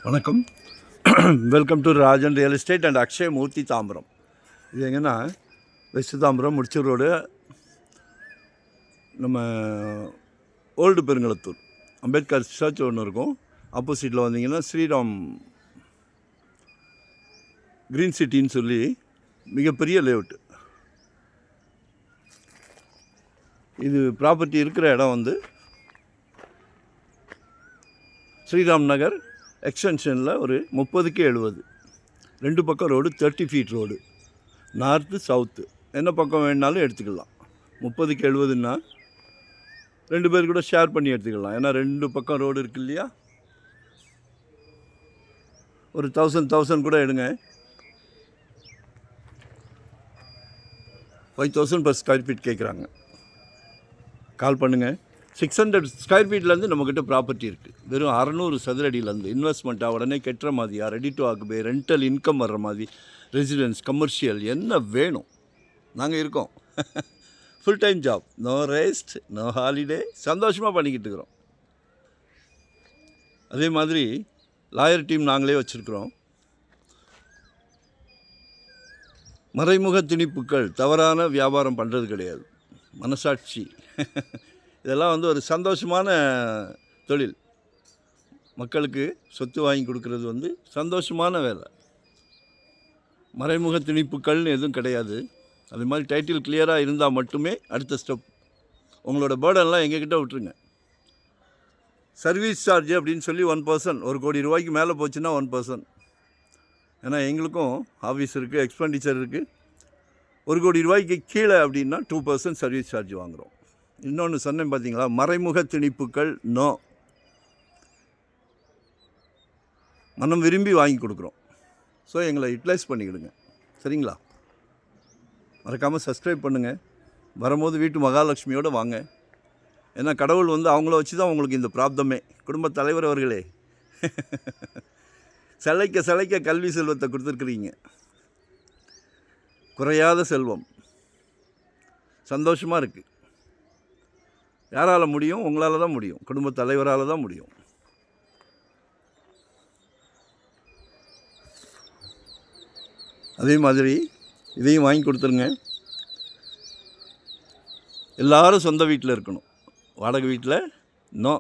வணக்கம். Welcome to Rajan real estate and Akshay Murthy Tambaram. இது எங்கன்னா வெஸ்ட் தாம்பரம் முடிச்சூர் ரோடு, நம்ம ஓல்டு பெருங்களத்தூர் அம்பேத்கர் சர்ச் ஒன்று இருக்கும். ஆப்போசிட்டில் வந்தீங்கன்னா ஸ்ரீராம் க்ரீன் சிட்டின்னு சொல்லி மிகப்பெரிய லேஅவுட்டு. இது ப்ராப்பர்ட்டி இருக்கிற இடம் வந்து ஸ்ரீராம் நகர் எக்ஸ்டென்ஷனில் ஒரு 30க்கு 70, 2 பக்கம் road, 30 feet road, north south என்ன பக்கம் வேணுனாலும் எடுத்துக்கலாம். 30க்கு 70ன்னா 2 பேர் கூட ஷேர் பண்ணி எடுத்துக்கலாம். ஏன்னா 2 பக்கம் ரோடு இருக்கு இல்லையா. ஒரு 1000 கூட எடுங்க. 5000 per ஸ்கொயர் ஃபீட் கேட்குறாங்க. கால் பண்ணுங்கள். 600 ஸ்கொயர் ஃபீட்லேருந்து நம்மக்கிட்ட ப்ராப்பர்ட்டி இருக்குது. வெறும் 600 சதுரடியிலேருந்து இன்வெஸ்ட்மெண்ட்டாக உடனே கெட்டுற மாதிரியா, ready to occupy, rental income வர்ற மாதிரி, ரெசிடென்ஸ், கமர்ஷியல் என்ன வேணும் நாங்கள் இருக்கோம். Full time job, no rest, no holiday, சந்தோஷமாக பண்ணிக்கிட்டு இருக்கிறோம். அதே மாதிரி லாயர் டீம் நாங்களே வச்சுருக்குறோம். மறைமுக திணிப்புகள், தவறான வியாபாரம் பண்ணுறது கிடையாது. மனசாட்சி இதெல்லாம் வந்து ஒரு சந்தோஷமான தொழில். மக்களுக்கு சொத்து வாங்கி கொடுக்கறது வந்து சந்தோஷமான வேலை. மறைமுக திணிப்புகள்னு எதுவும் கிடையாது. அது மாதிரி டைட்டில் கிளியராக இருந்தால் மட்டுமே அடுத்த ஸ்டெப். உங்களோட பேர்டெல்லாம் எங்ககிட்ட விட்டுருங்க. சர்வீஸ் சார்ஜ் அப்படின்னு சொல்லி 1%, 1 கோடி ரூபாய்க்கு மேலே போச்சுன்னா 1%. ஏன்னா எங்களுக்கும் ஆஃபீஸ் இருக்குது, எக்ஸ்பெண்டிச்சர் இருக்குது. 1 கோடி ரூபாய்க்கு கீழே அப்படின்னா 2% சர்வீஸ் சார்ஜ் வாங்குகிறோம். இன்னொன்று சொன்னேன் பார்த்தீங்களா, மறைமுக திணிப்புகள் நோ. மனம் விரும்பி வாங்கி கொடுக்குறோம். ஸோ எங்களை யூட்டிலைஸ் பண்ணிக்கிடுங்க, சரிங்களா? மறக்காமல் சப்ஸ்கிரைப் பண்ணுங்கள். வரும்போது வீட்டு மகாலட்சுமியோடு வாங்க. ஏன்னா கடவுள் வந்து அவங்கள வச்சு தான் உங்களுக்கு இந்த பிராப்தமே. குடும்பத் தலைவர் அவர்களே, சிலைக்க கல்வி செல்வத்தை கொடுத்துருக்குறீங்க. குறையாத செல்வம், சந்தோஷமாக இருக்குது. யாரால் முடியும்? உங்களால் தான் முடியும். குடும்பத் தலைவரால் தான் முடியும். அதே மாதிரி இதையும் வாங்கி கொடுத்துருங்க. எல்லோரும் சொந்த வீட்டில் இருக்கணும், வாடகை வீட்டில் நோ.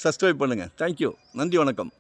சப்ஸ்கிரைப் பண்ணுங்கள். தேங்க்யூ. நன்றி, வணக்கம்.